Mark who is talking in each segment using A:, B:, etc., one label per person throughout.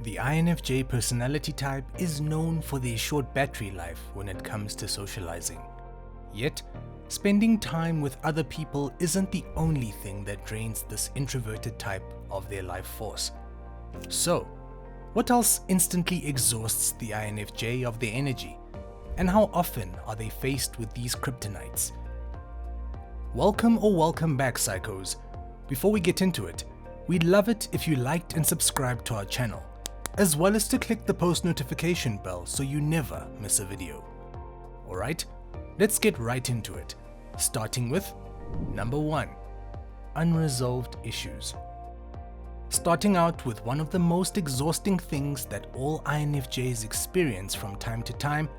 A: The INFJ personality type is known for their short battery life when it comes to socializing. Yet, spending time with other people isn't the only thing that drains this introverted type of their life force. So, what else instantly exhausts the INFJ of their energy? And how often are they faced with these kryptonites? Welcome back, psychos. Before we get into it, we'd love it if you liked and subscribed to our channel, as well as to click the post notification bell so you never miss a video. Alright, let's get right into it, starting with number 1, unresolved issues. Starting out with one of the most exhausting things that all INFJs experience from time to time,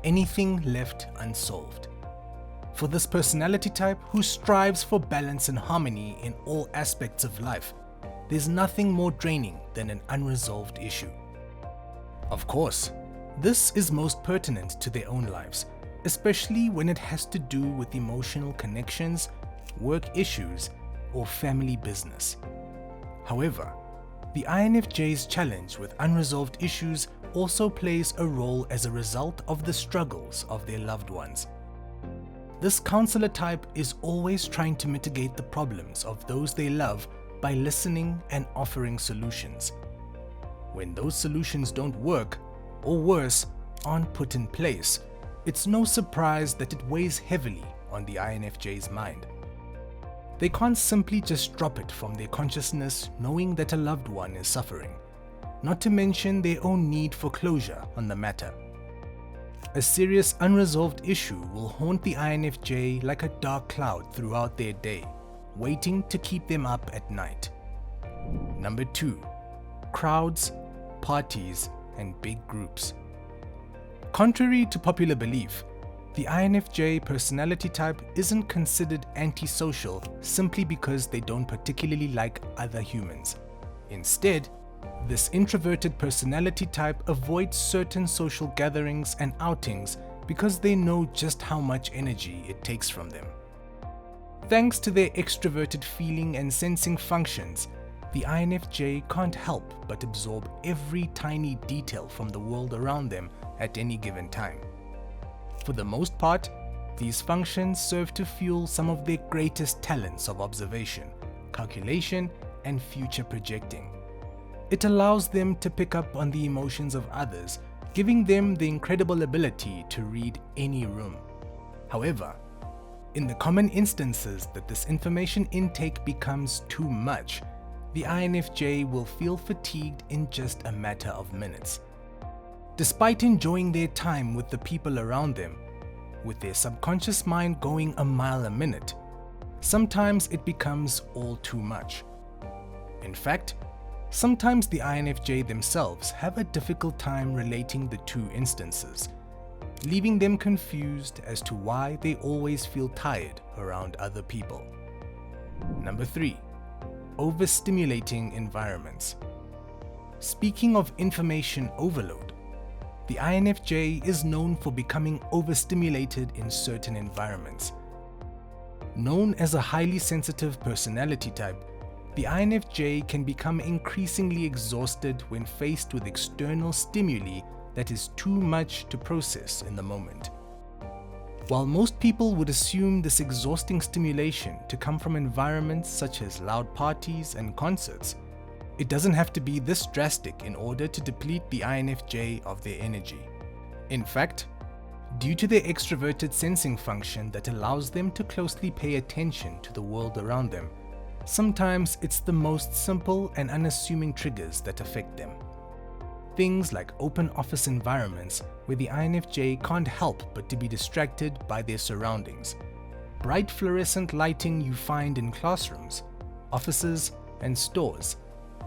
A: anything left unsolved. For this personality type who strives for balance and harmony in all aspects of life, there's nothing more draining than an unresolved issue. Of course, this is most pertinent to their own lives, especially when it has to do with emotional connections, work issues, or family business. However, the INFJ's challenge with unresolved issues also plays a role as a result of the struggles of their loved ones. This counselor type is always trying to mitigate the problems of those they love by listening and offering solutions. When those solutions don't work, or worse, aren't put in place, it's no surprise that it weighs heavily on the INFJ's mind. They can't simply just drop it from their consciousness knowing that a loved one is suffering, not to mention their own need for closure on the matter. A serious unresolved issue will haunt the INFJ like a dark cloud throughout their day, waiting to keep them up at night. Number 2, crowds, parties, and big groups. Contrary to popular belief, the INFJ personality type isn't considered antisocial simply because they don't particularly like other humans. Instead, this introverted personality type avoids certain social gatherings and outings because they know just how much energy it takes from them. Thanks to their extroverted feeling and sensing functions, the INFJ can't help but absorb every tiny detail from the world around them at any given time. For the most part, these functions serve to fuel some of their greatest talents of observation, calculation, and future projecting. It allows them to pick up on the emotions of others, giving them the incredible ability to read any room. However, in the common instances that this information intake becomes too much, the INFJ will feel fatigued in just a matter of minutes. Despite enjoying their time with the people around them, with their subconscious mind going a mile a minute, sometimes it becomes all too much. In fact, sometimes the INFJ themselves have a difficult time relating the two instances, leaving them confused as to why they always feel tired around other people. Number 3, overstimulating environments. Speaking of information overload, the INFJ is known for becoming overstimulated in certain environments. Known as a highly sensitive personality type, the INFJ can become increasingly exhausted when faced with external stimuli that is too much to process in the moment. While most people would assume this exhausting stimulation to come from environments such as loud parties and concerts, it doesn't have to be this drastic in order to deplete the INFJ of their energy. In fact, due to their extroverted sensing function that allows them to closely pay attention to the world around them, sometimes it's the most simple and unassuming triggers that affect them. Things like open office environments where the INFJ can't help but to be distracted by their surroundings. Bright fluorescent lighting you find in classrooms, offices, and stores.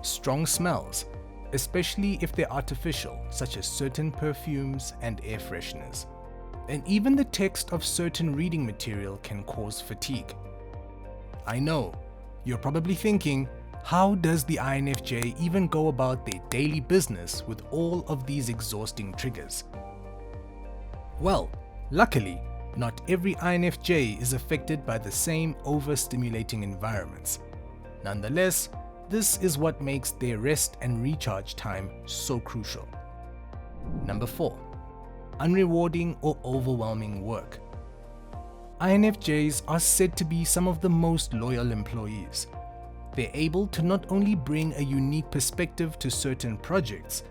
A: Strong smells, especially if they're artificial, such as certain perfumes and air fresheners. And even the text of certain reading material can cause fatigue. I know, you're probably thinking, how does the INFJ even go about their daily business with all of these exhausting triggers? Well, luckily, not every INFJ is affected by the same overstimulating environments. Nonetheless, this is what makes their rest and recharge time so crucial. Number 4. Unrewarding or overwhelming work. INFJs are said to be some of the most loyal employees. They're able to not only bring a unique perspective to certain projects,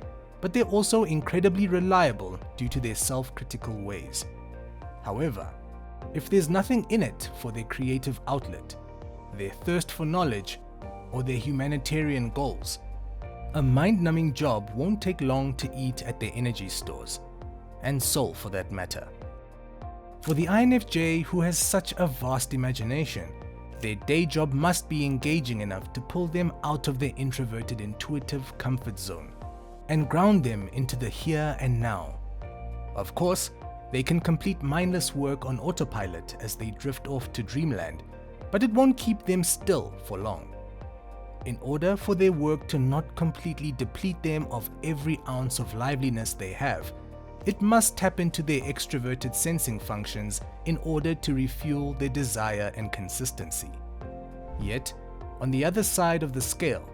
A: but they're also incredibly reliable due to their self-critical ways. However, if there's nothing in it for their creative outlet, their thirst for knowledge, or their humanitarian goals, a mind-numbing job won't take long to eat at their energy stores, and soul for that matter. For the INFJ who has such a vast imagination, their day job must be engaging enough to pull them out of their introverted intuitive comfort zone and ground them into the here and now. Of course, they can complete mindless work on autopilot as they drift off to dreamland, but it won't keep them still for long. In order for their work to not completely deplete them of every ounce of liveliness they have, it must tap into their extroverted sensing functions in order to refuel their desire and consistency. Yet, on the other side of the scale,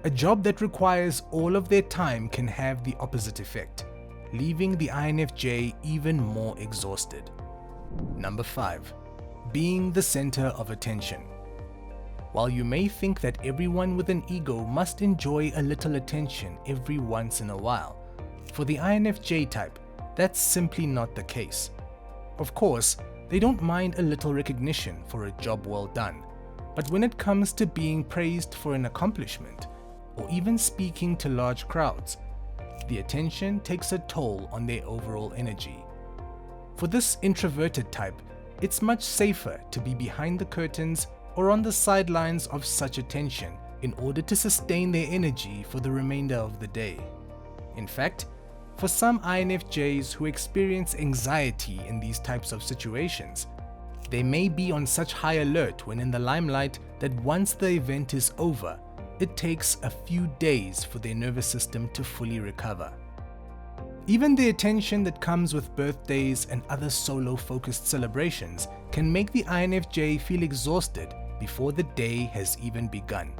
A: a job that requires all of their time can have the opposite effect, leaving the INFJ even more exhausted. Number 5. Being the center of attention. While you may think that everyone with an ego must enjoy a little attention every once in a while, for the INFJ type, that's simply not the case. Of course, they don't mind a little recognition for a job well done, but when it comes to being praised for an accomplishment, or even speaking to large crowds, the attention takes a toll on their overall energy. For this introverted type, it's much safer to be behind the curtains or on the sidelines of such attention in order to sustain their energy for the remainder of the day. In fact, for some INFJs who experience anxiety in these types of situations, they may be on such high alert when in the limelight that once the event is over, it takes a few days for their nervous system to fully recover. Even the attention that comes with birthdays and other solo-focused celebrations can make the INFJ feel exhausted before the day has even begun.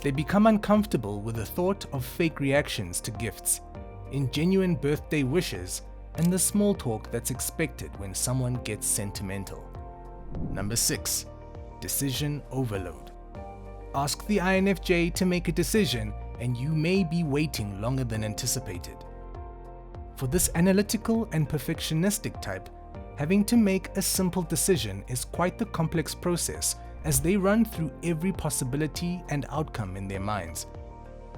A: They become uncomfortable with the thought of fake reactions to gifts, ingenuine birthday wishes, and the small talk that's expected when someone gets sentimental. Number 6. Decision overload. Ask the INFJ to make a decision and you may be waiting longer than anticipated. For this analytical and perfectionistic type, having to make a simple decision is quite the complex process as they run through every possibility and outcome in their minds.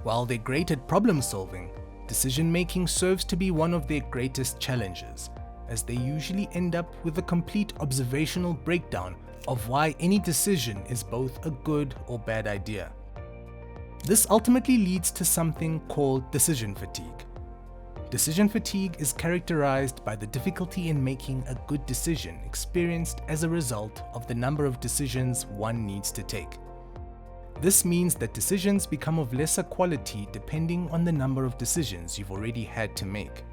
A: While they're great at problem solving, decision-making serves to be one of their greatest challenges, as they usually end up with a complete observational breakdown of why any decision is both a good or bad idea. This ultimately leads to something called decision fatigue. Decision fatigue is characterized by the difficulty in making a good decision experienced as a result of the number of decisions one needs to take. This means that decisions become of lesser quality depending on the number of decisions you've already had to make.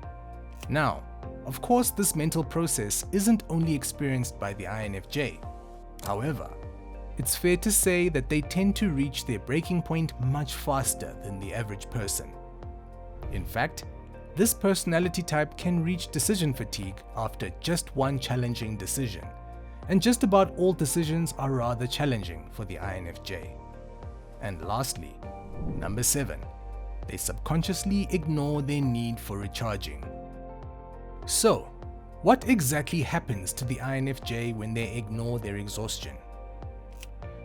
A: Now, of course, this mental process isn't only experienced by the INFJ. However, it's fair to say that they tend to reach their breaking point much faster than the average person. In fact, this personality type can reach decision fatigue after just one challenging decision, and just about all decisions are rather challenging for the INFJ. And lastly, number 7, they subconsciously ignore their need for recharging. So, what exactly happens to the INFJ when they ignore their exhaustion?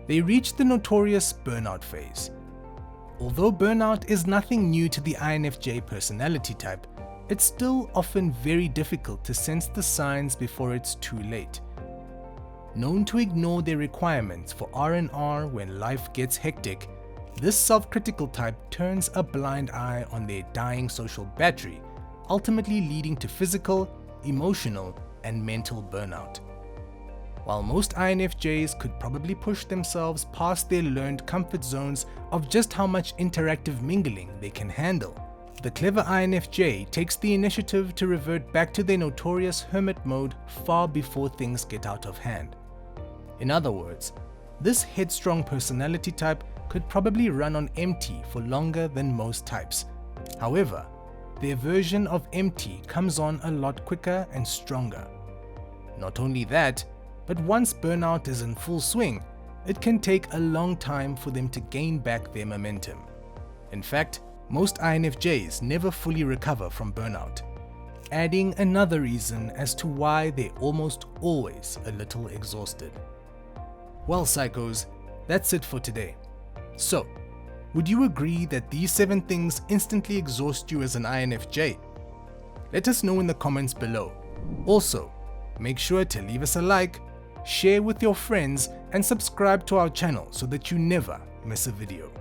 A: They reach the notorious burnout phase. Although burnout is nothing new to the INFJ personality type, it's still often very difficult to sense the signs before it's too late. Known to ignore their requirements for R&R when life gets hectic, this self-critical type turns a blind eye on their dying social battery, ultimately leading to physical, emotional, and mental burnout. While most INFJs could probably push themselves past their learned comfort zones of just how much interactive mingling they can handle, the clever INFJ takes the initiative to revert back to their notorious hermit mode far before things get out of hand. In other words, This headstrong personality type could probably run on empty for longer than most types. However, their version of empty comes on a lot quicker and stronger. Not only that, but once burnout is in full swing, it can take a long time for them to gain back their momentum. In fact, most INFJs never fully recover from burnout, adding another reason as to why they're almost always a little exhausted. Well, psychos, that's it for today. So, would you agree that these 7 things instantly exhaust you as an INFJ? Let us know in the comments below. Also, make sure to leave us a like, share with your friends, and subscribe to our channel so that you never miss a video.